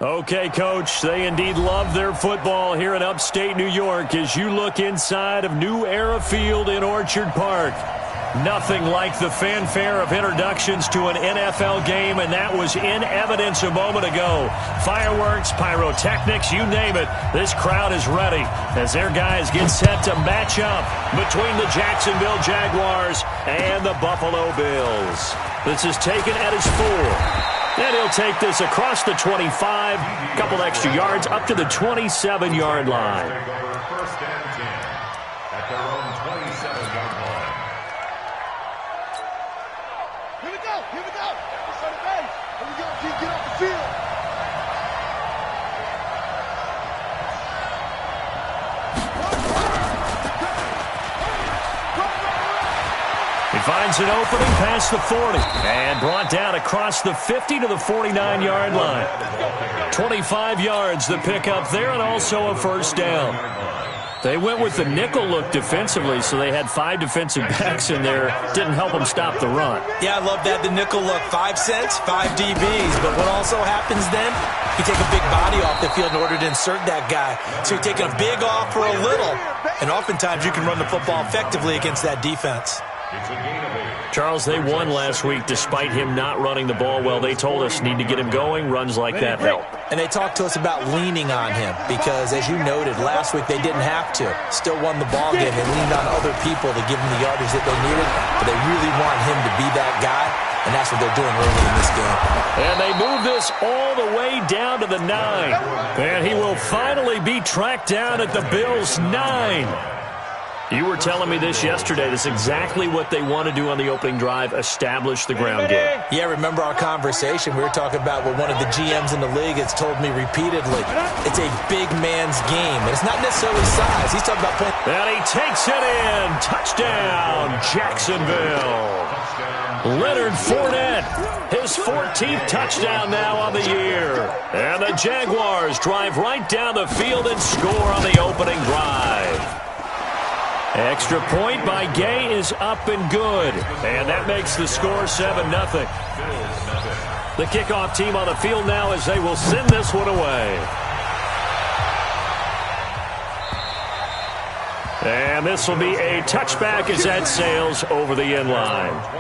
Okay, Coach, they indeed love their football here in upstate New York as you look inside of New Era Field in Orchard Park. Nothing like the fanfare of introductions to an NFL game, and that was in evidence a moment ago. Fireworks, pyrotechnics, you name it. This crowd is ready as their guys get set to match up between the Jacksonville Jaguars and the Buffalo Bills. This is taken at his 4. And he'll take this across the 25, a couple extra yards, up to the 27-yard line. First and 10 at their own 27-yard line. Here we go. It's on the base. Here we go. Get off the field. He finds an opening past the 40 and brought down across the 50 to the 49-yard line. 25 yards the pickup there and also a first down. They went with the nickel look defensively, so they had 5 defensive backs in there. Didn't help them stop the run. Yeah, I love that, the nickel look. 5 cents, 5 DBs. But what also happens then, you take a big body off the field in order to insert that guy. So you're taking a big off for a little. And oftentimes you can run the football effectively against that defense. Charles, they won last week despite him not running the ball well. They told us need to get him going. Runs like that help. And they talked to us about leaning on him because, as you noted, last week they didn't have to. Still won the ball game. They leaned on other people to give them the yardage that they needed, but they really want him to be that guy, and that's what they're doing early in this game. And they move this all the way down to the 9. And he will finally be tracked down at the Bills' 9. You were telling me this yesterday. This is exactly what they want to do on the opening drive, establish the ground game. Yeah, remember our conversation? We were talking about what one of the GMs in the league has told me repeatedly. It's a big man's game, and it's not necessarily size. He's talking about playing. And he takes it in. Touchdown, Jacksonville. Leonard Fournette, his 14th touchdown now on the year. And the Jaguars drive right down the field and score on the opening drive. Extra point by Gay is up and good. And that makes the score 7-0. The kickoff team on the field now as they will send this one away. And this will be a touchback as that sails over the end line.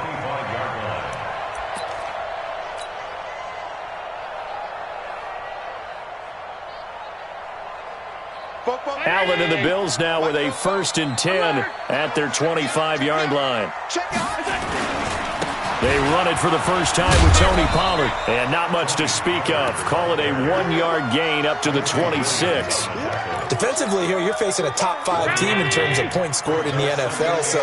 Allen and the Bills now with a 1st and 10 at their 25-yard line. They run it for the first time with Tony Pollard. And not much to speak of. Call it a 1-yard gain up to the 26. Defensively here, you're facing a top 5 team in terms of points scored in the NFL. So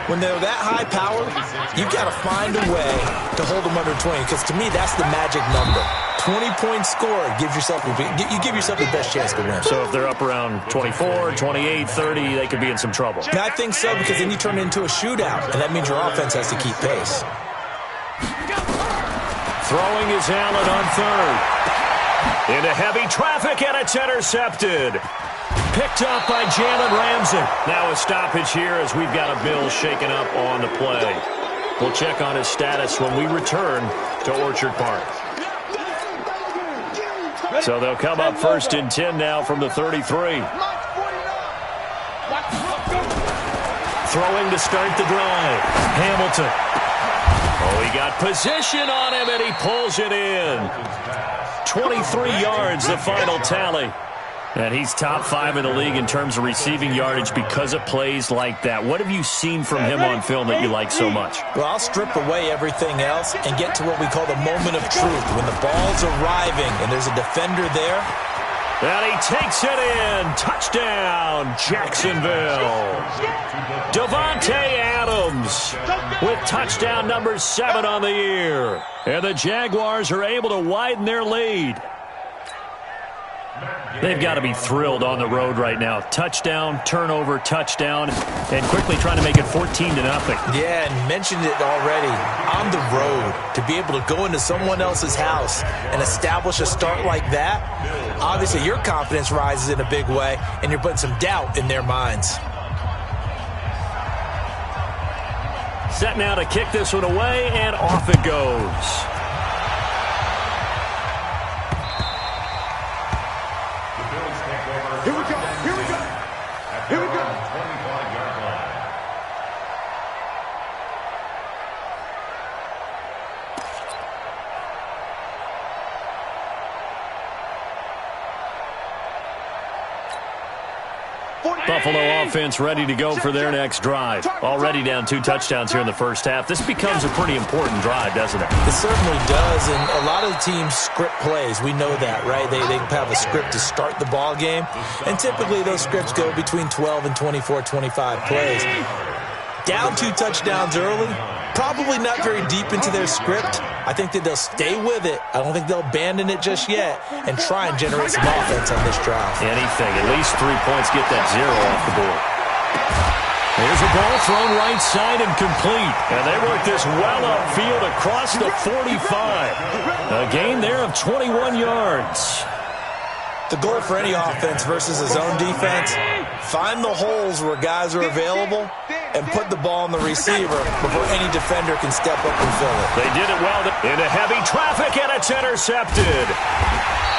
when they're that high powered, you've got to find a way to hold them under 20. Because to me, that's the magic number. 20 points scored gives yourself you give yourself the best chance to win. So if they're up around 24, 28, 30, they could be in some trouble. And I think so, because then you turn it into a shootout, and that means your offense has to keep pace. Throwing is Allen on 3rd. Into heavy traffic, and it's intercepted. Picked up by Jalen Ramsey. Now a stoppage here as we've got a Bill shaken up on the play. We'll check on his status when we return to Orchard Park. So they'll come up 1st and 10 now from the 33. Throwing to start the drive. Hamilton. Oh, he got position on him, and he pulls it in. 23 yards, the final tally. And he's top 5 in the league in terms of receiving yardage because of plays like that. What have you seen from him on film that you like so much? Well, I'll strip away everything else and get to what we call the moment of truth. When the ball's arriving and there's a defender there. And he takes it in. Touchdown, Jacksonville. Davante Adams with touchdown number 7 on the year. And the Jaguars are able to widen their lead. They've got to be thrilled on the road right now. Touchdown, turnover, touchdown, and quickly trying to make it 14-0. Yeah, and mentioned it already. On the road, to be able to go into someone else's house and establish a start like that, obviously your confidence rises in a big way, and you're putting some doubt in their minds. Set now to kick this one away, and off it goes. Here we go. Here we go. Here we go. 25-yard line. Buffalo offense ready to go for their next drive. Already down 2 touchdowns here in the first half. This becomes a pretty important drive, doesn't it? It certainly does, and a lot of the teams script plays. We know that, right? They have a script to start the ball game, and typically those scripts go between 12 and 24, 25 plays. Down 2 touchdowns early, probably not very deep into their script. I think that they'll stay with it. I don't think they'll abandon it just yet and try and generate some offense on this drive. Anything. At least 3 points, get that 0 off the board. Here's a ball thrown right side and complete. And they work this well upfield across the 45. A gain there of 21 yards. The goal for any offense versus a zone defense, find the holes where guys are available and put the ball on the receiver before any defender can step up and fill it. They did it well into heavy traffic, and it's intercepted.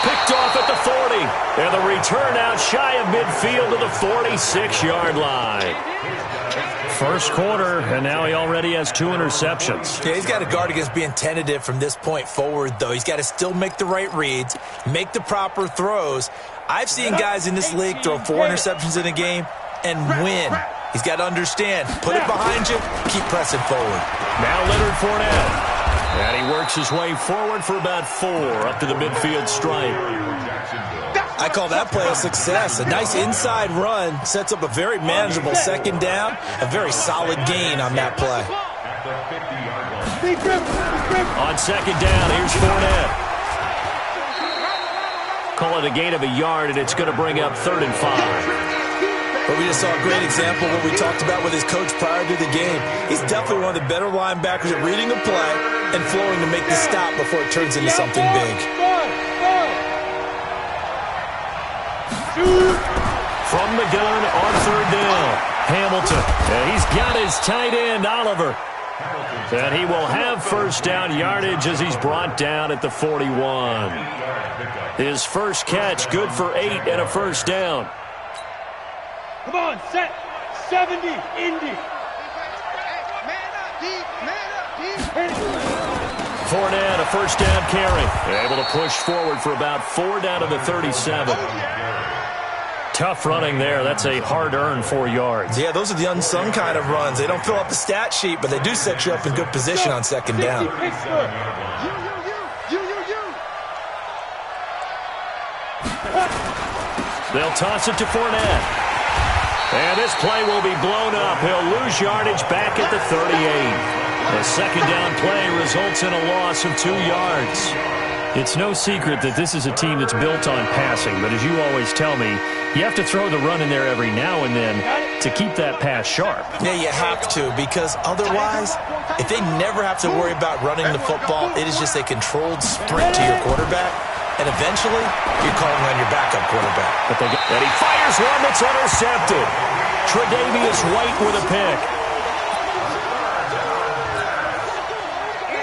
Picked off at the 40. And the return out shy of midfield to the 46-yard line. First quarter, and now he already has 2 interceptions. Yeah, he's got to guard against being tentative from this point forward, though. He's got to still make the right reads, make the proper throws. I've seen guys in this league throw 4 interceptions in a game and win. He's got to understand, put it behind you, keep pressing forward. Now Leonard Fournette. And he works his way forward for about 4 up to the midfield stripe. I call that play a success. A nice inside run sets up a very manageable second down, a very solid gain on that play. On second down, here's Fournette. Call it a gain of a yard, and it's going to bring up 3rd and 5. But we just saw a great example of what we talked about with his coach prior to the game. He's definitely one of the better linebackers at reading a play and flowing to make the stop before it turns into something big. From the gun on 3rd down, Hamilton. And he's got his tight end, Oliver. And he will have first down yardage as he's brought down at the 41. His first catch, good for 8 and a first down. Come on, set. 70, Indy. Fournette, a first down carry. Able to push forward for about 4 down to the 37. Tough running there. That's a hard-earned 4 yards. Yeah, those are the unsung kind of runs. They don't fill up the stat sheet, but they do set you up in good position on second down. They'll toss it to Fournette. And this play will be blown up. He'll lose yardage back at the 38. The second down play results in a loss of 2 yards. It's no secret that this is a team that's built on passing, but as you always tell me, you have to throw the run in there every now and then to keep that pass sharp. Yeah, you have to, because otherwise, if they never have to worry about running the football, it is just a controlled sprint to your quarterback, and eventually, you're calling on your backup quarterback. And he fires one that's intercepted. Tre'Davious White with a pick.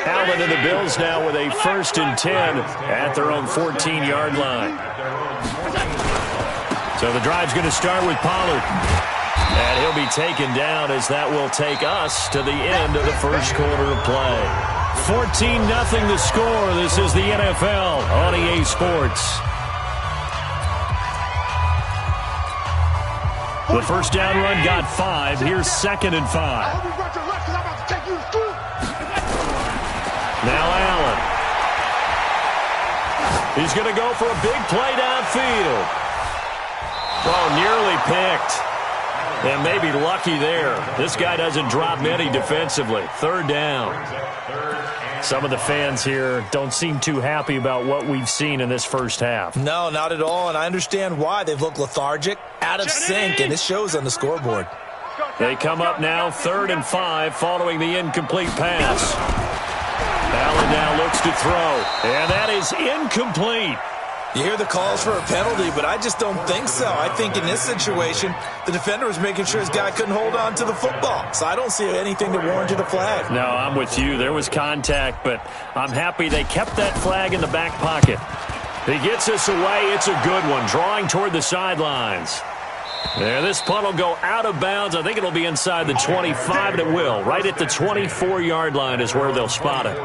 Allen and the Bills now with a 1st and 10 at their own 14-yard line. So the drive's going to start with Pollard. And he'll be taken down as that will take us to the end of the first quarter of play. 14-0 the score. This is the NFL on EA Sports. The first down run got 5. Here's 2nd and 5. Now Allen. He's going to go for a big play downfield. Oh, nearly picked. And maybe lucky there. This guy doesn't drop many defensively. 3rd down. Some of the fans here don't seem too happy about what we've seen in this first half. No, not at all, and I understand why. They've looked lethargic, out of sync, and it shows on the scoreboard. They come up now 3rd and 5 following the incomplete pass. to throw, and that is incomplete. You hear the calls for a penalty, but I just don't think so. I think in this situation, the defender was making sure his guy couldn't hold on to the football. So I don't see anything that warranted a flag. No, I'm with you. There was contact, but I'm happy they kept that flag in the back pocket. He gets us away. It's a good one, drawing toward the sidelines. There, this punt will go out of bounds. I think it'll be inside the 25, and it will. Right at the 24-yard line is where they'll spot it.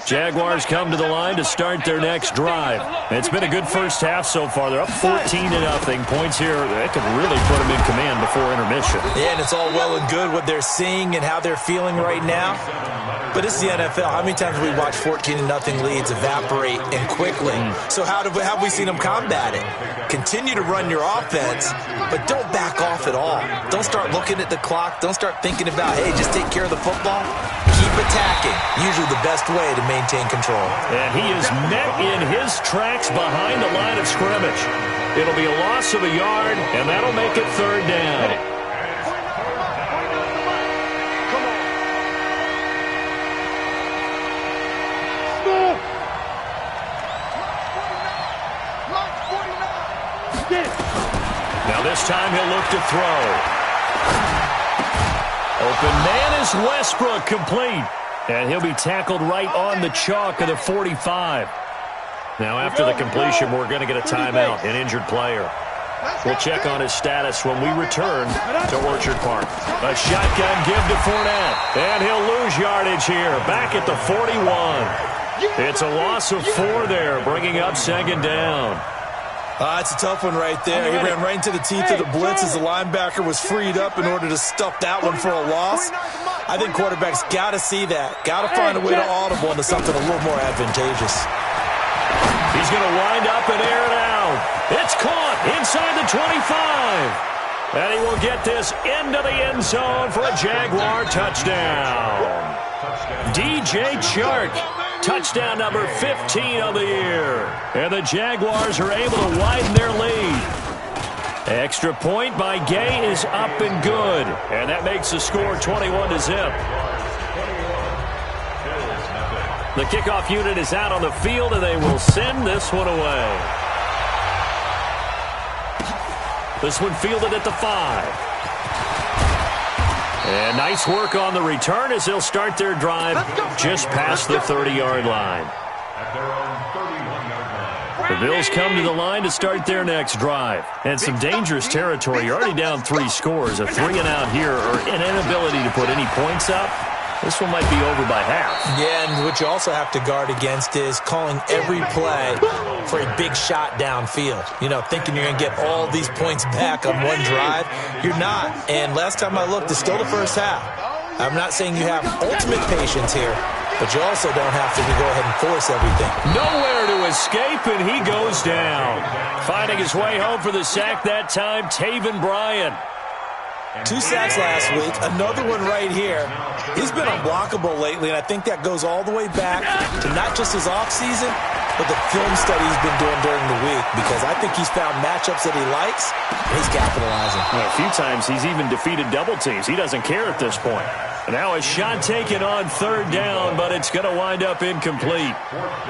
Jaguars come to the line to start their next drive. It's been a good first half so far. They're up 14-0. Points here, that could really put them in command before intermission. Yeah, and it's all well and good what they're seeing and how they're feeling right now. But it's the NFL. How many times have we watched 14-0 leads evaporate and quickly? So how have we seen them combat it? Continue to run your offense, but don't back off at all. Don't start looking at the clock. Don't start thinking about, hey, just take care of the football. Keep attacking. Usually the best way to maintain control. And he is met in his tracks behind the line of scrimmage. It'll be a loss of a yard, and that'll make it third down. Now this time he'll look to throw. Open man is Westbrook, complete. And he'll be tackled right on the chalk of the 45. Now after the completion, we're going to get a timeout, an injured player. We'll check on his status when we return to Orchard Park. A shotgun give to Fournette. And he'll lose yardage here, back at the 41. It's a loss of 4 there, bringing up second down. It's a tough one right there. He ran right into the teeth of the blitz as the linebacker was freed up in order to stuff that one for a loss. I think quarterbacks got to see that. Got to find a way to audible into something a little more advantageous. He's going to wind up and air it out. It's caught inside the 25. And he will get this into the end zone for a Jaguar touchdown. DJ Chark. Touchdown number 15 of the year. And the Jaguars are able to widen their lead. Extra point by Gay is up and good. And that makes the score 21-0. The kickoff unit is out on the field, and they will send this one away. This one fielded at the 5. And nice work on the return as they'll start their drive just past the 30-yard line. The Bills come to the line to start their next drive. And some dangerous territory. You're already down 3 scores. A 3-and-out here, or an inability to put any points up. This one might be over by half. Yeah, and what you also have to guard against is calling every play for a big shot downfield. You know, thinking you're going to get all these points back on one drive. You're not. And last time I looked, it's still the first half. I'm not saying you have ultimate patience here, but you also don't have to go ahead and force everything. Nowhere to escape, and he goes down. Finding his way home for the sack that time, Taven Bryan. 2 sacks last week, another one right here. He's been unblockable lately, and I think that goes all the way back to not just his offseason, but the film study he's been doing during the week, because I think he's found matchups that he likes, and he's capitalizing. Well, a few times he's even defeated double teams. He doesn't care at this point. Now a shot taken on third down, but it's going to wind up incomplete.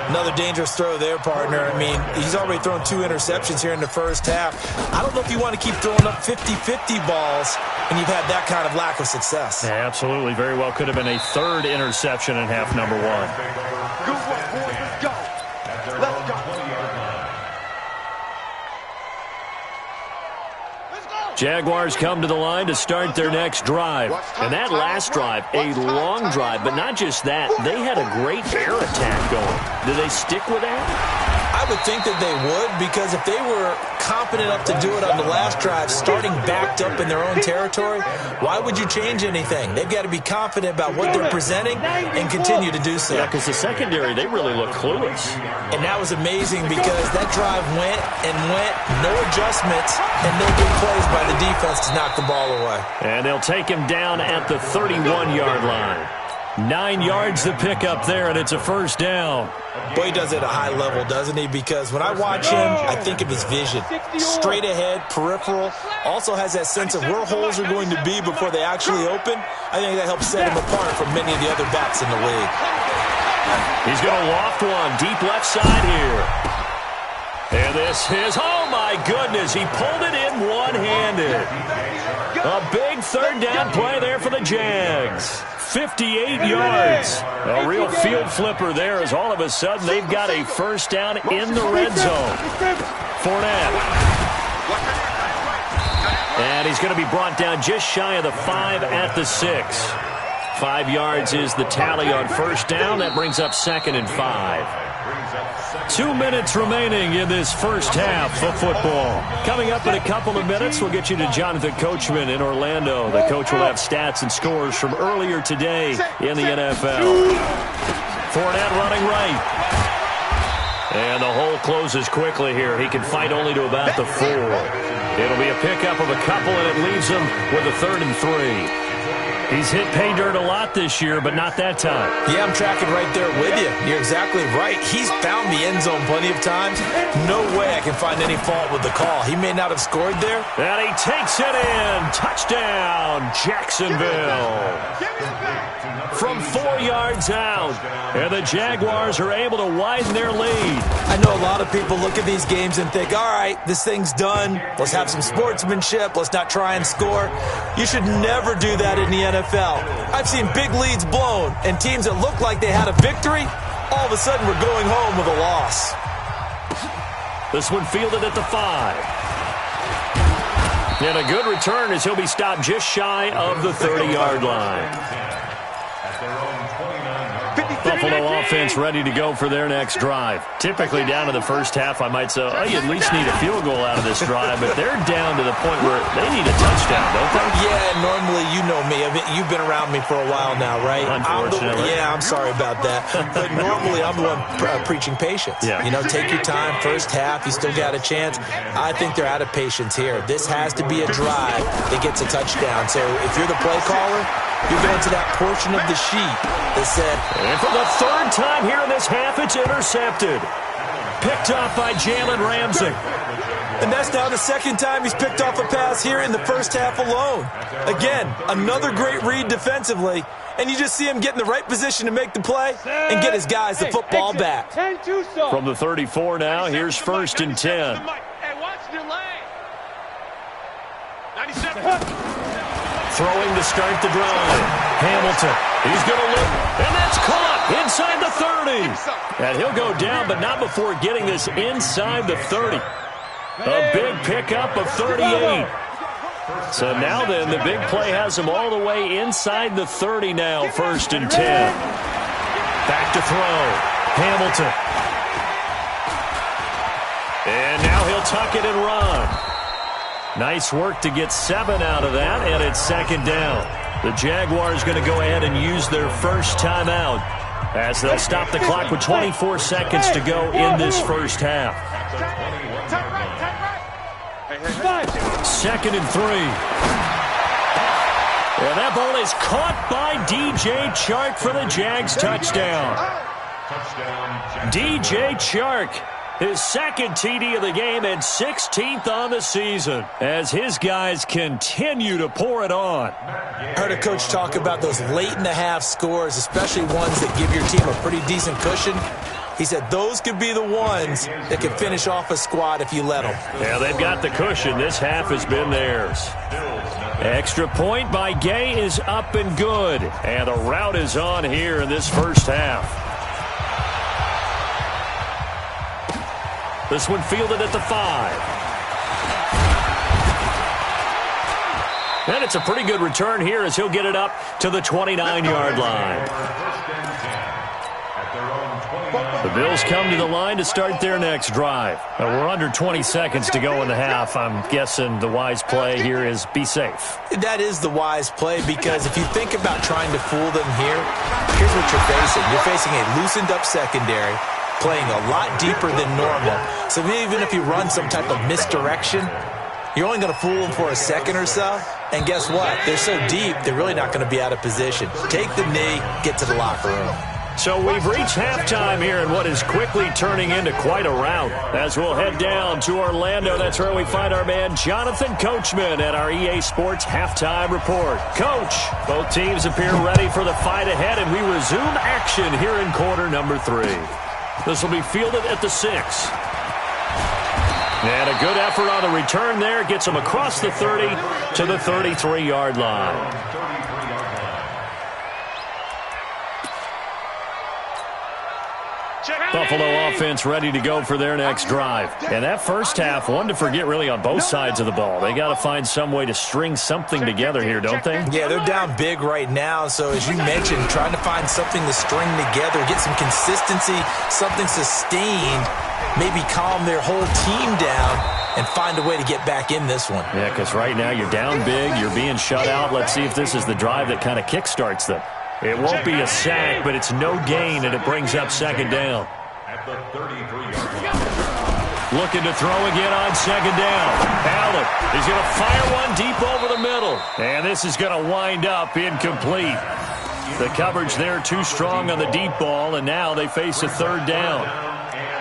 Another dangerous throw there, partner. I mean, he's already thrown 2 interceptions here in the first half. I don't know if you want to keep throwing up 50-50 balls when you've had that kind of lack of success. Yeah, absolutely. Very well could have been a 3rd interception in half number 1. Good work, boys. Let's go. Let's go. Jaguars come to the line to start their next drive. And that last drive, a long drive, but not just that. They had a great air attack going. Do they stick with that? I would think that they would, because if they were competent enough to do it on the last drive, starting backed up in their own territory, why would you change anything? They've got to be confident about what they're presenting and continue to do so. Yeah, because the secondary, they really look clueless. And that was amazing, because that drive went and went, no adjustments, and no big plays by the defense to knock the ball away. And they'll take him down at the 31-yard line. 9 yards to pick up there, and it's a first down. Boy, he does it at a high level, doesn't he? Because when I watch him, I think of his vision. Straight ahead, peripheral. Also has that sense of where holes are going to be before they actually open. I think that helps set him apart from many of the other backs in the league. He's going to loft one deep left side here. And this is, oh my goodness, he pulled it in one-handed. A big third down play there for the Jags. 58 yards. A real field flipper there as all of a sudden they've got a first down in the red zone. Fournette. And he's going to be brought down just shy of the 5 at the 6. 5 yards is the tally on first down. That brings up 2nd and 5. 2 minutes remaining in this first half of football. Coming up in a couple of minutes, we'll get you to Jonathan Coachman in Orlando. The coach will have stats and scores from earlier today in the NFL. Fournette running right. And the hole closes quickly here. He can fight only to about the 4. It'll be a pickup of a couple, and it leaves him with a 3rd and 3. He's hit pay dirt a lot this year, but not that time. Yeah, I'm tracking right there with you. You're exactly right. He's found the end zone plenty of times. No way I can find any fault with the call. He may not have scored there. And he takes it in. Touchdown, Jacksonville. From 4 yards out. And the Jaguars are able to widen their lead. I know a lot of people look at these games and think, all right, this thing's done. Let's have some sportsmanship. Let's not try and score. You should never do that in the NFL. I've seen big leads blown, and teams that look like they had a victory, all of a sudden we're going home with a loss. This one fielded at the 5. And a good return as he'll be stopped just shy of the 30-yard line. Buffalo offense ready to go for their next drive. Typically down to the first half, I might say, oh, you at least need a field goal out of this drive, but they're down to the point where they need a touchdown, don't they? Yeah, normally you know me. I mean, you've been around me for a while now, right? Unfortunately. I'm sorry about that. But normally I'm the one preaching patience. Yeah. You know, take your time. First half, you still got a chance. I think they're out of patience here. This has to be a drive that gets a touchdown. So if you're the play caller, you're going to that portion of the sheet that said, and for the 3rd time here in this half, it's intercepted. Picked off by Jalen Ramsey. And that's now the 2nd time he's picked off a pass here in the first half alone. Again, another great read defensively, and you just see him get in the right position to make the play and get his guys the football back. From the 34 now, here's 1st and 10. Throwing to start the drive. Hamilton. He's going to look. And that's caught inside the 30. And he'll go down, but not before getting this inside the 30. A big pickup of 38. So now then, the big play has him all the way inside the 30 now. 1st and 10. Back to throw. Hamilton. And now he'll tuck it and run. Nice work to get 7 out of that, and it's 2nd down. The Jaguars going to go ahead and use their first timeout as they'll stop the clock with 24 seconds to go in this first half. 2nd and 3. And that ball is caught by DJ Chark for the Jags touchdown. DJ Chark. His 2nd TD of the game and 16th on the season as his guys continue to pour it on. I heard a coach talk about those late-in-the-half scores, especially ones that give your team a pretty decent cushion. He said those could be the ones that could finish off a squad if you let them. Yeah, they've got the cushion. This half has been theirs. Extra point by Gay is up and good. And the route is on here in this first half. This one fielded at the 5. And it's a pretty good return here as he'll get it up to the 29-yard line. The Bills come to the line to start their next drive. We're under 20 seconds to go in the half. I'm guessing the wise play here is be safe. That is the wise play because if you think about trying to fool them here, here's what you're facing. You're facing a loosened-up secondary, playing a lot deeper than normal. So even if you run some type of misdirection, you're only going to fool them for a second or so. And guess what? They're so deep, they're really not going to be out of position. Take the knee, get to the locker room. So we've reached halftime here in what is quickly turning into quite a rout. As we'll head down to Orlando, that's where we find our man Jonathan Coachman at our EA Sports Halftime Report. Coach, both teams appear ready for the fight ahead, and we resume action here in quarter number 3. This will be fielded at the 6. And a good effort on the return there. Gets him across the 30 to the 33-yard line. Buffalo offense ready to go for their next drive. And that first half, one to forget really on both sides of the ball. They got to find some way to string something together here, don't they? Yeah, they're down big right now. So as you mentioned, trying to find something to string together, get some consistency, something sustained, maybe calm their whole team down and find a way to get back in this one. Yeah, because right now you're down big, you're being shut out. Let's see if this is the drive that kind of kickstarts them. It won't be a sack, but it's no gain, and it brings up second down. At the 33-yard line. Looking to throw again on second down. Allen is going to fire one deep over the middle. And this is going to wind up incomplete. The coverage there too strong on the deep ball, and now they face a third down.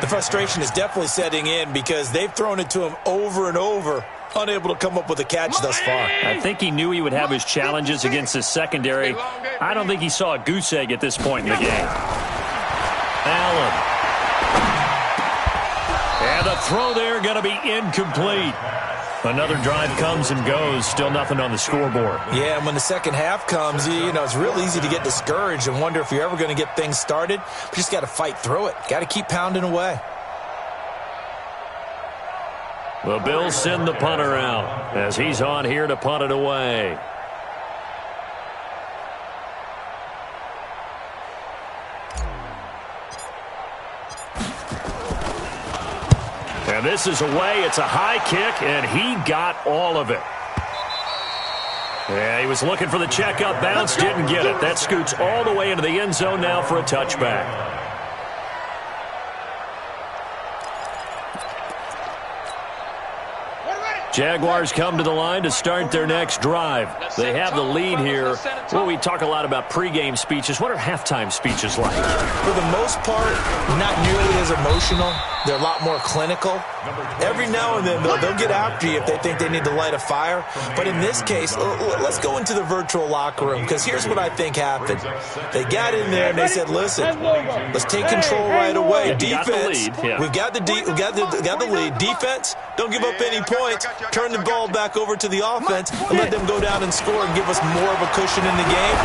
The frustration is definitely setting in because they've thrown it to him over and over, unable to come up with a catch thus far. I think he knew he would have his challenges against his secondary. I don't think he saw a goose egg at this point in the game. Allen. And the throw there going to be incomplete. Another drive comes and goes. Still nothing on the scoreboard. Yeah, and when the second half comes, you know, it's real easy to get discouraged and wonder if you're ever going to get things started. But you just got to fight through it. Got to keep pounding away. The Bills send the punter out as he's on here to punt it away. And this is away. It's a high kick, and he got all of it. Yeah, he was looking for the check-up bounce, didn't get it. That scoots all the way into the end zone now for a touchback. Jaguars come to the line to start their next drive. They have the lead here. Well, we talk a lot about pregame speeches. What are halftime speeches like? For the most part, not nearly as emotional. They're a lot more clinical. Every now and then, they'll get after you if they think they need to light a fire. But in this case, let's go into the virtual locker room, because here's what I think happened. They got in there and they said, listen, let's take control right away. Defense, we've got the lead. Defense, don't give up any points. Turn the ball back over to the offense and let them go down and score and give us more of a cushion in the game.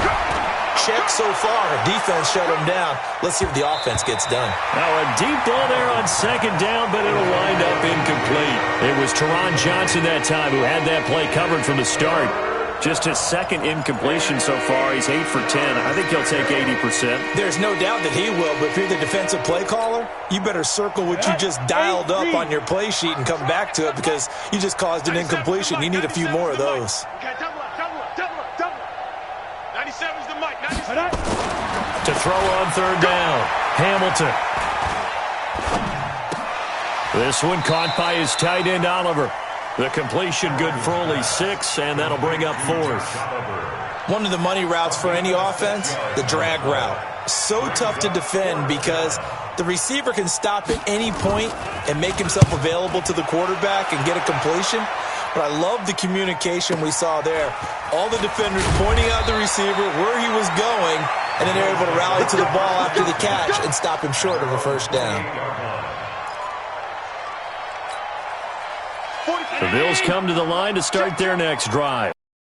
Check so far. Defense shut them down. Let's see if the offense gets done. Now a deep ball there on second down, but it'll wind up incomplete. It was Teron Johnson that time who had that play covered from the start. Just his second incompletion so far. He's 8 for 10. I think he'll take 80%. There's no doubt that he will, but if you're the defensive play caller, you better circle what you just dialed up on your play sheet and come back to it, because you just caused an incompletion. You need a few more of those. Okay, double up. 97's the mic. 97. To throw on third down, Hamilton. This one caught by his tight end, Oliver. The completion good for only 6, and that'll bring up fourth. One of the money routes for any offense, the drag route. So tough to defend because the receiver can stop at any point and make himself available to the quarterback and get a completion. But I love the communication we saw there. All the defenders pointing out the receiver, where he was going, and then they're able to rally to the ball after the catch and stop him short of a first down. The Bills come to the line to start their next drive.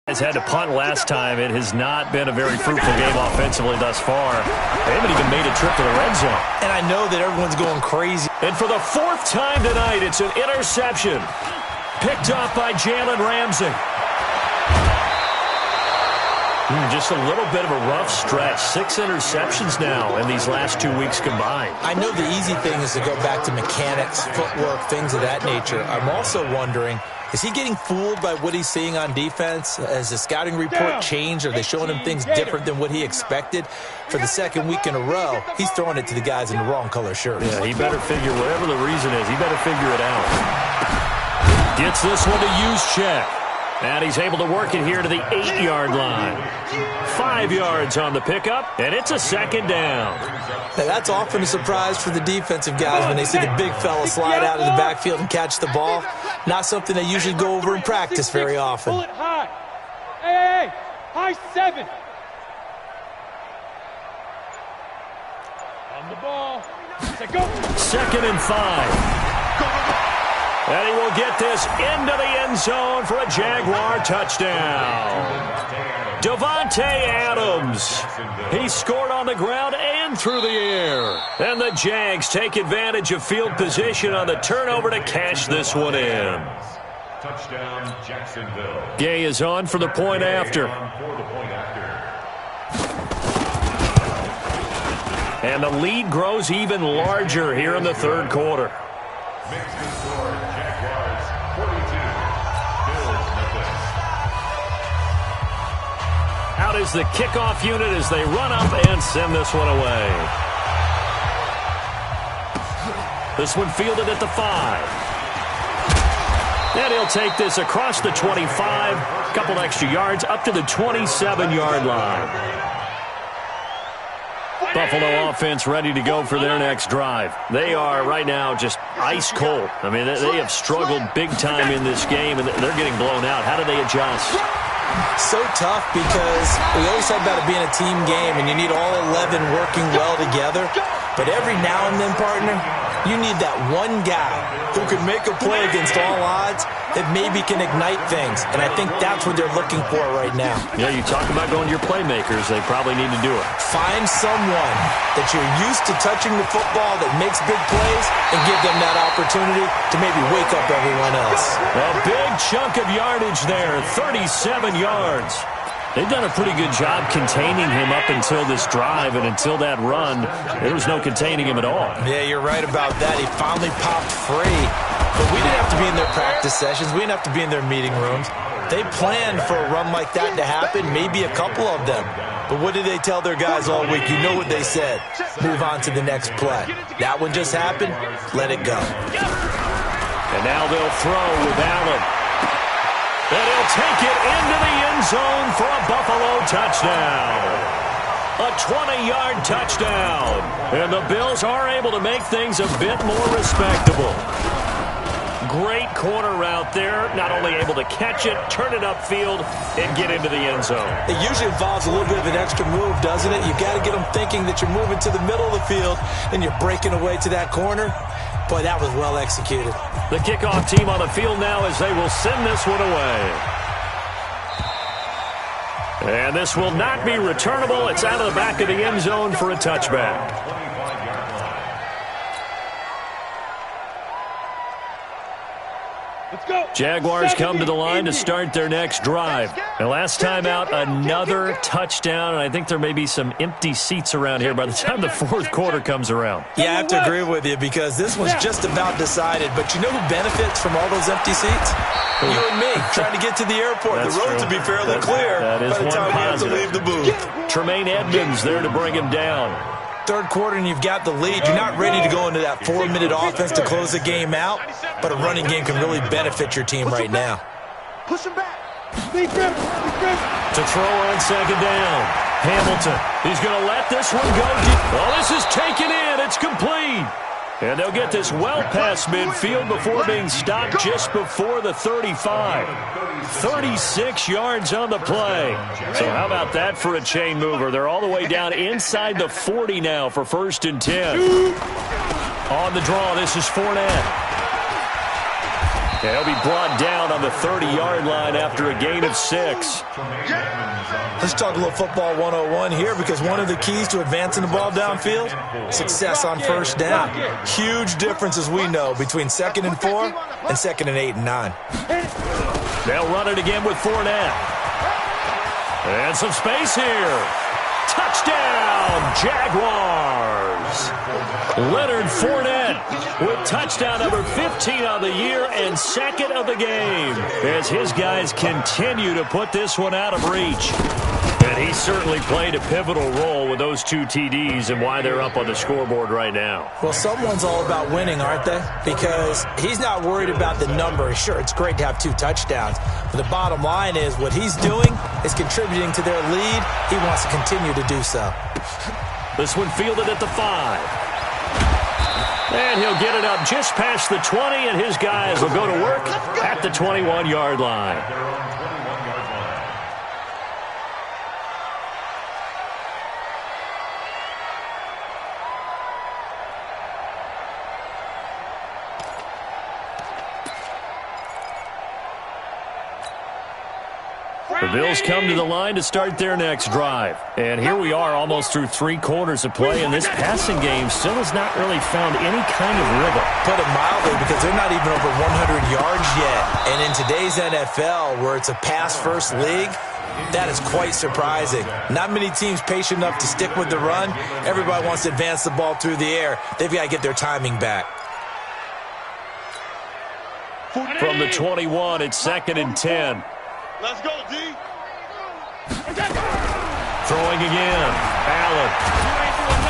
Has had to punt last time. It has not been a very fruitful game offensively thus far. They haven't even made a trip to the red zone. And I know that everyone's going crazy. And for the 4th time tonight, it's an interception. Picked off by Jalen Ramsey. Just a little bit of a rough stretch. 6 interceptions now in these last 2 weeks combined. I know the easy thing is to go back to mechanics, footwork, things of that nature. I'm also wondering, is he getting fooled by what he's seeing on defense? Has the scouting report changed? Are they showing him things different than what he expected? For the second week in a row, he's throwing it to the guys in the wrong color shirts. Yeah, he better figure, whatever the reason is, he better figure it out. Gets this one to use check. And he's able to work it here to the 8-yard line. 5 yards on the pickup, and it's a second down. Now, that's often a surprise for the defensive guys when they see the big fella slide out of the backfield and catch the ball. Not something they usually go over in practice very often. Pull it high. Hey, high 7. On the ball. Go. 2nd and 5. And he will get this into the end zone for a Jaguar touchdown. Davante Adams. He scored on the ground and through the air. And the Jags take advantage of field position on the turnover to cash this one in. Touchdown, Jacksonville. Gay is on for the point after. And the lead grows even larger here in the third quarter. Out is the kickoff unit as they run up and send this one away. This one fielded at the 5. And he'll take this across the 25, a couple extra yards up to the 27-yard line. Buffalo offense ready to go for their next drive. They are right now just ice cold. I mean, they have struggled big time in this game, and they're getting blown out. How do they adjust? So tough because we always said about it being a team game, and you need all 11 working well together. But every now and then, partner, you need that one guy who can make a play against all odds that maybe can ignite things. And I think that's what they're looking for right now. Yeah, you talk about going to your playmakers. They probably need to do it. Find someone that you're used to touching the football that makes big plays and give them that opportunity to maybe wake up everyone else. A big chunk of yardage there, 37 yards. They've done a pretty good job containing him up until this drive, and until that run, there was no containing him at all. Yeah, you're right about that. He finally popped free. But we didn't have to be in their practice sessions. We didn't have to be in their meeting rooms. They planned for a run like that to happen, maybe a couple of them. But what did they tell their guys all week? You know what they said. Move on to the next play. That one just happened. Let it go. And now they'll throw with Allen. And he'll take it into the end zone for a Buffalo touchdown. A 20-yard touchdown. And the Bills are able to make things a bit more respectable. Great corner route there. Not only able to catch it, turn it upfield, and get into the end zone. It usually involves a little bit of an extra move, doesn't it? You've got to get them thinking that you're moving to the middle of the field and you're breaking away to that corner. Boy, that was well executed. The kickoff team on the field now as they will send this one away. And this will not be returnable. It's out of the back of the end zone for a touchback. Jaguars come to the line to start their next drive. And last time out, another touchdown, and I think there may be some empty seats around here by the time the fourth quarter comes around. Yeah, I have to agree with you because this was just about decided. But you know who benefits from all those empty seats? You and me, trying to get to the airport. The roads will be fairly clear by the time we have to leave the booth. Tremaine Edmonds there to bring him down. Third quarter and you've got the lead. You're not ready to go into that 4-minute offense to close the game out, but a running game can really benefit your team right now. Push him back. Big grip. To throw on second down. Hamilton. He's going to let this one go deep. Oh, this is taken in. It's complete. And they'll get this well past midfield before being stopped just before the 35. 36 yards on the play. So how about that for a chain mover? They're all the way down inside the 40 now for 1st and 10. On the draw, this is Fournette. And he'll be brought down on the 30-yard line after a gain of 6. Let's talk a little football 101 here because one of the keys to advancing the ball downfield, success on first down. Huge difference, as we know, between 2nd and 4 and 2nd and 8 and 9. They'll run it again with Fournette. And some space here. Touchdown, Jaguars. Leonard Fournette with touchdown number 15 on the year and 2nd of the game as his guys continue to put this one out of reach. And he certainly played a pivotal role with those 2 TDs and why they're up on the scoreboard right now. Well, someone's all about winning, aren't they? Because he's not worried about the number. Sure, it's great to have 2 touchdowns. But the bottom line is what he's doing is contributing to their lead. He wants to continue to do so. This one fielded at the 5. And he'll get it up just past the 20, and his guys will go to work at the 21-yard line. The Bills come to the line to start their next drive. And here we are almost through 3 quarters of play, and this passing game still has not really found any kind of rhythm. Put it mildly, because they're not even over 100 yards yet. And in today's NFL, where it's a pass-first league, that is quite surprising. Not many teams patient enough to stick with the run. Everybody wants to advance the ball through the air. They've got to get their timing back. From the 21, it's 2nd and 10. Let's go, D. Throwing again. Allen.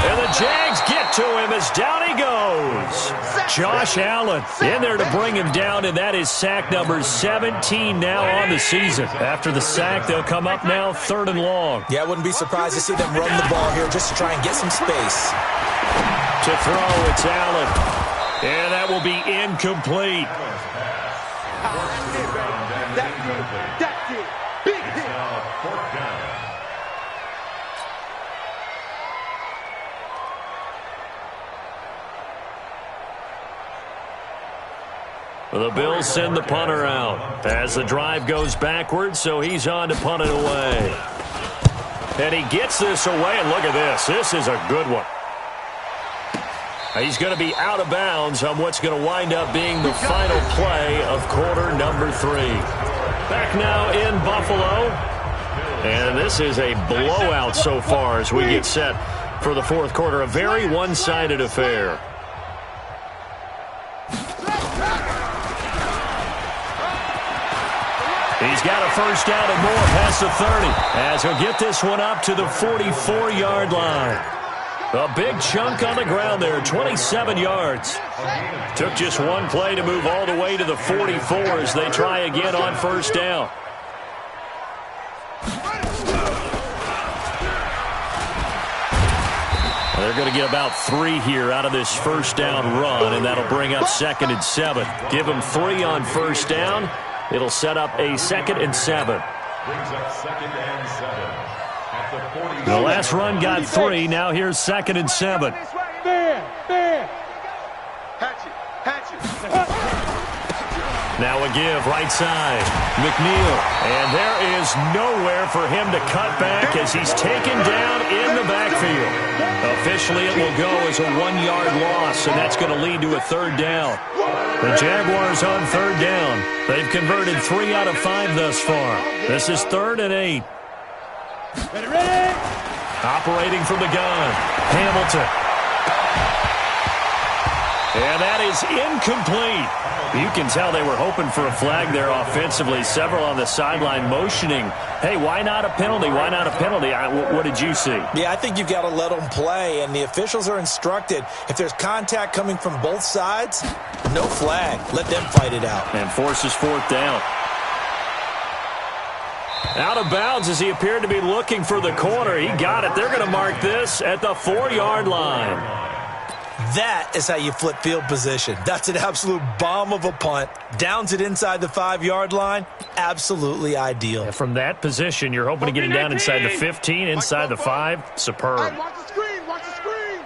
And the Jags get to him as down he goes. Josh Allen in there to bring him down, and that is sack number 17 now on the season. After the sack, they'll come up now 3rd and long. Yeah, I wouldn't be surprised to see them run the ball here just to try and get some space. To throw, it's Allen. And that will be incomplete. The Bills send the punter out as the drive goes backwards, so he's on to punt it away. And he gets this away, and look at this. This is a good one. He's going to be out of bounds on what's going to wind up being the final play of quarter number 3. Back now in Buffalo. And this is a blowout so far as we get set for the 4th quarter. A very one-sided affair. He's got a first down and more past the 30 as he'll get this one up to the 44-yard line. A big chunk on the ground there, 27 yards. Took just one play to move all the way to the 44 as they try again on first down. They're going to get about 3 here out of this first down run, and that'll bring up 2nd and 7. Give them 3 on first down. It'll set up a 2nd and 7. Brings up 2nd and 7 at the 40. The last run got 3. Now here's 2nd and 7. Now a give right side. McNeil. And there is nowhere for him to cut back as he's taken down in the backfield. Officially, it will go as a 1-yard loss, and that's going to lead to a 3rd down. The Jaguars on 3rd down. They've converted 3 out of 5 thus far. This is 3rd and 8. Ready? Operating from the gun. Hamilton. And that is incomplete. You can tell they were hoping for a flag there offensively. Several on the sideline motioning, hey, why not a penalty? Why not a penalty? What did you see? Yeah, I think you've got to let them play, and the officials are instructed. If there's contact coming from both sides, no flag. Let them fight it out. And forces 4th down. Out of bounds as he appeared to be looking for the corner. He got it. They're going to mark this at the 4-yard line. That is how you flip field position. That's an absolute bomb of a punt. Downs it inside the 5-yard line. Absolutely ideal. And from that position, you're hoping to get it down inside the 15, inside the 5. Superb. Watch the screen. Watch the screen.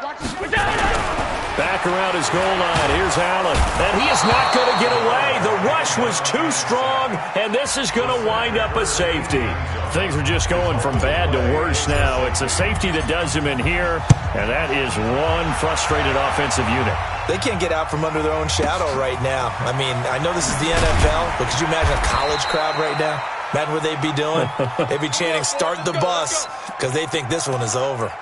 Watch the screen. Back around his goal line. Here's Allen. And he is not going to get away. The rush was too strong, and this is going to wind up a safety. Things are just going from bad to worse now. It's a safety that does him in here, and that is one frustrated offensive unit. They can't get out from under their own shadow right now. I mean, I know this is the NFL, but could you imagine a college crowd right now? Imagine what they'd be doing. They'd be chanting, "Start the bus," because they think this one is over.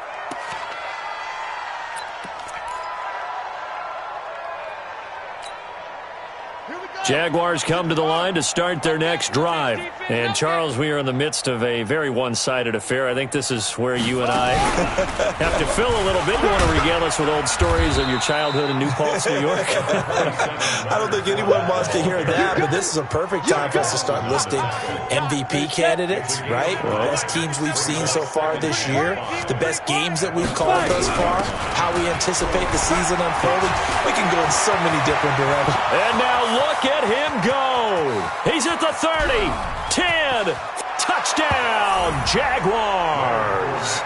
Jaguars come to the line to start their next drive. And, Charles, we are in the midst of a very one-sided affair. I think this is where you and I have to fill a little bit. You want to regale us with old stories of your childhood in New Paltz, New York? I don't think anyone wants to hear that, but this is a perfect time for us to start listing MVP candidates, right? The best teams we've seen so far this year, the best games that we've called thus far, how we anticipate the season unfolding. We can go in so many different directions. And now look at him go. He's at the 30, 10, touchdown, Jaguars.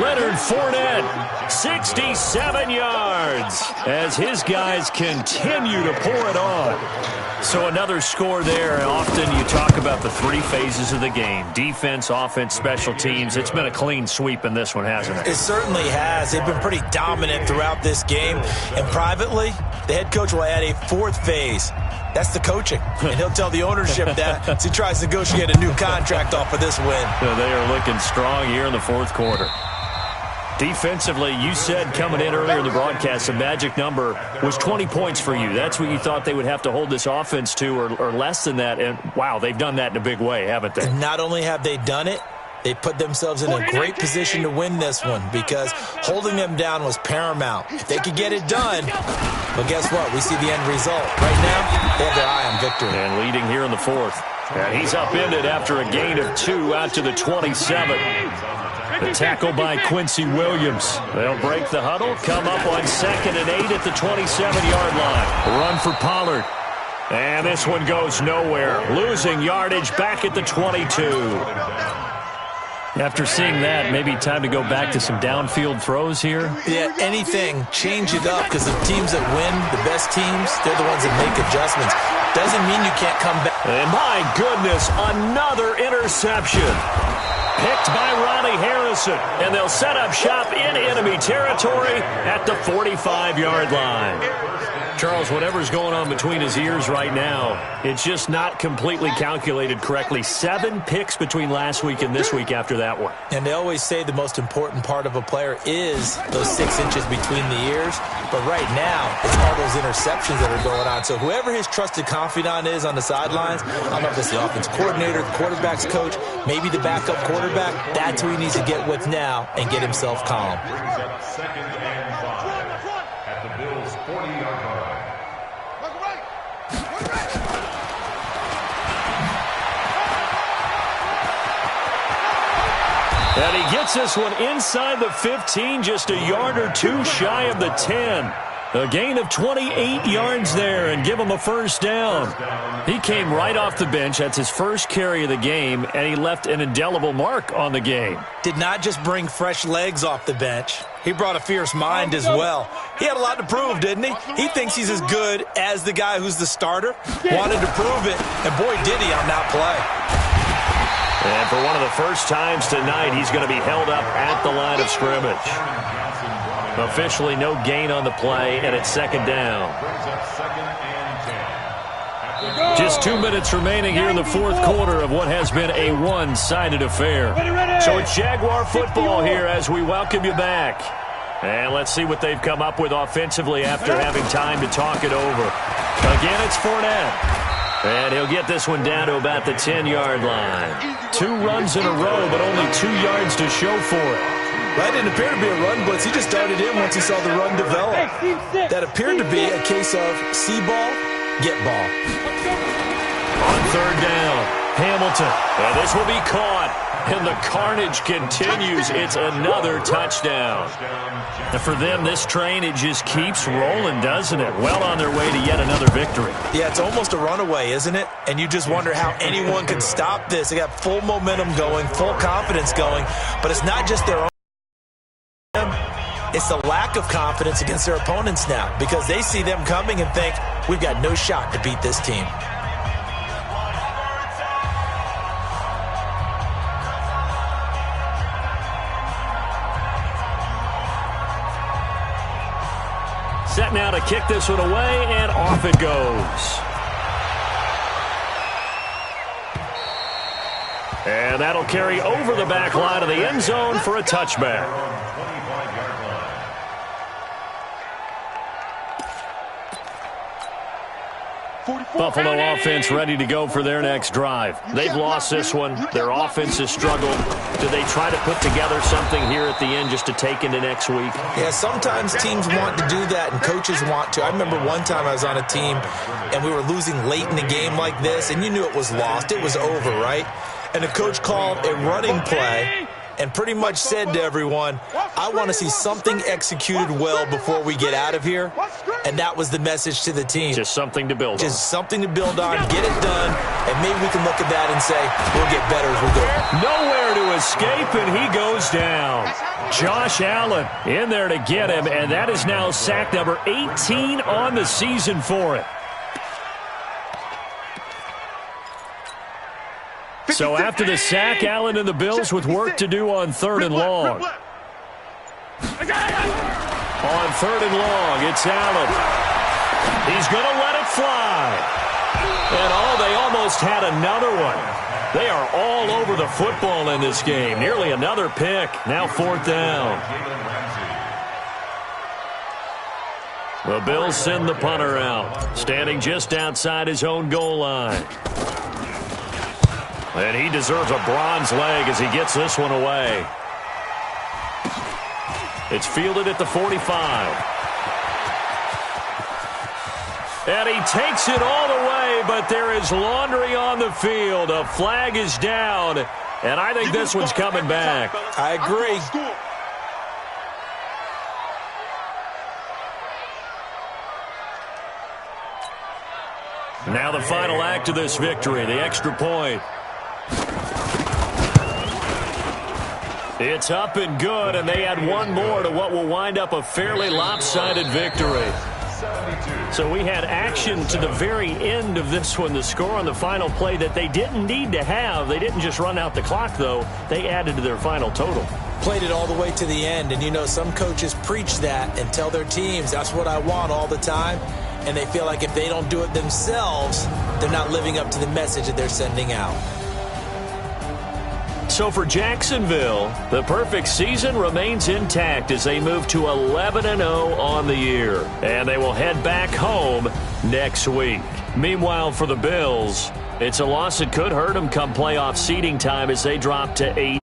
Leonard Fournette, 67 yards, as his guys continue to pour it on. So another score there. Often you talk about the three phases of the game: defense, offense, special teams. It's been a clean sweep in this one, hasn't it? It certainly has. They've been pretty dominant throughout this game. And privately, the head coach will add a fourth phase. That's the coaching. And he'll tell the ownership that as he tries to negotiate a new contract off of this win. So they are looking strong here in the fourth quarter. Defensively, you said coming in earlier in the broadcast, the magic number was 20 points for you. That's what you thought they would have to hold this offense to, or less than that. And, wow, they've done that in a big way, haven't they? And not only have they done it, they put themselves in a great position to win this one because holding them down was paramount. If they could get it done, well, guess what? We see the end result. Right now, they have their eye on victory. And leading here in the fourth. And he's upended after a gain of 2 out to the 27. The tackle by Quincy Williams. They'll break the huddle, come up on 2nd and 8 at the 27-yard line. Run for Pollard. And this one goes nowhere. Losing yardage back at the 22. After seeing that, maybe time to go back to some downfield throws here. Yeah, anything. Change it up because the teams that win, the best teams, they're the ones that make adjustments. Doesn't mean you can't come back. And my goodness, another interception. Picked by Ronnie Harrison. And they'll set up shop in enemy territory at the 45-yard line. Charles, whatever's going on between his ears right now, it's just not completely calculated correctly. 7 picks between last week and this week after that one. And they always say the most important part of a player is those 6 inches between the ears. But right now, it's all those interceptions that are going on. So whoever his trusted confidant is on the sidelines, I don't know if it's the offense coordinator, the quarterback's coach, maybe the backup quarterback, that's who he needs to get with now and get himself calm. Brings up 2nd and 5 at the Bills' 40-yard line. And he gets this one inside the 15, just a yard or 2 shy of the 10. A gain of 28 yards there and give him a first down. He came right off the bench. That's his first carry of the game, and he left an indelible mark on the game. Did not just bring fresh legs off the bench. He brought a fierce mind as well. He had a lot to prove, didn't he? He thinks he's as good as the guy who's the starter. Wanted to prove it, and boy, did he on that play. And for one of the first times tonight, he's going to be held up at the line of scrimmage. Officially no gain on the play, and it's 2nd down. Just 2 minutes remaining here in the fourth quarter of what has been a one-sided affair. So it's Jaguar football here as we welcome you back. And let's see what they've come up with offensively after having time to talk it over. Again, it's Fournette. And he'll get this one down to about the 10-yard line. 2 runs in a row, but only 2 yards to show for it. That didn't appear to be a run blitz. He just darted in once he saw the run develop. That appeared to be a case of see ball, get ball. On 3rd down, Hamilton. And this will be caught. And the carnage continues. It's another touchdown. And for them, this train, it just keeps rolling, doesn't it? Well on their way to yet another victory. Yeah, it's almost a runaway, isn't it? And you just wonder how anyone could stop this. They got full momentum going, full confidence going. But it's not just their own. It's the lack of confidence against their opponents now because they see them coming and think, we've got no shot to beat this team. Set now to kick this one away, and off it goes. And that'll carry over the back line of the end zone for a touchback. Buffalo offense ready to go for their next drive. They've lost this one. Their offense has struggled. Do they try to put together something here at the end just to take into next week? Yeah, sometimes teams want to do that and coaches want to. I remember one time I was on a team and we were losing late in the game like this, and you knew it was lost. It was over, right? And the coach called a running play and pretty much said to everyone, I want to see something executed well before we get out of here. And that was the message to the team. Just something to build on. Just something to build on, get it done, and maybe we can look at that and say, we'll get better as we go. Nowhere to escape, and he goes down. Josh Allen in there to get him, and that is now sack number 18 on the season for him. So after the sack, Allen and the Bills with work to do on 3rd and long. On 3rd and long, it's Allen. He's going to let it fly. And they almost had another one. They are all over the football in this game. Nearly another pick. Now 4th down. The Bills send the punter out, standing just outside his own goal line. And he deserves a bronze leg as he gets this one away. It's fielded at the 45. And he takes it all the way, but there is laundry on the field. A flag is down, and I think this one's coming back. I agree. Now the final act of this victory, the extra point. It's up and good, and they add one more to what will wind up a fairly lopsided victory. So we had action to the very end of this one. The score on the final play that they didn't need to have. They didn't just run out the clock, though. They added to their final total. Played it all the way to the end, and you know some coaches preach that and tell their teams, that's what I want all the time. And they feel like if they don't do it themselves, they're not living up to the message that they're sending out. So for Jacksonville, the perfect season remains intact as they move to 11-0 on the year. And they will head back home next week. Meanwhile, for the Bills, it's a loss that could hurt them come playoff seeding time as they drop to 8.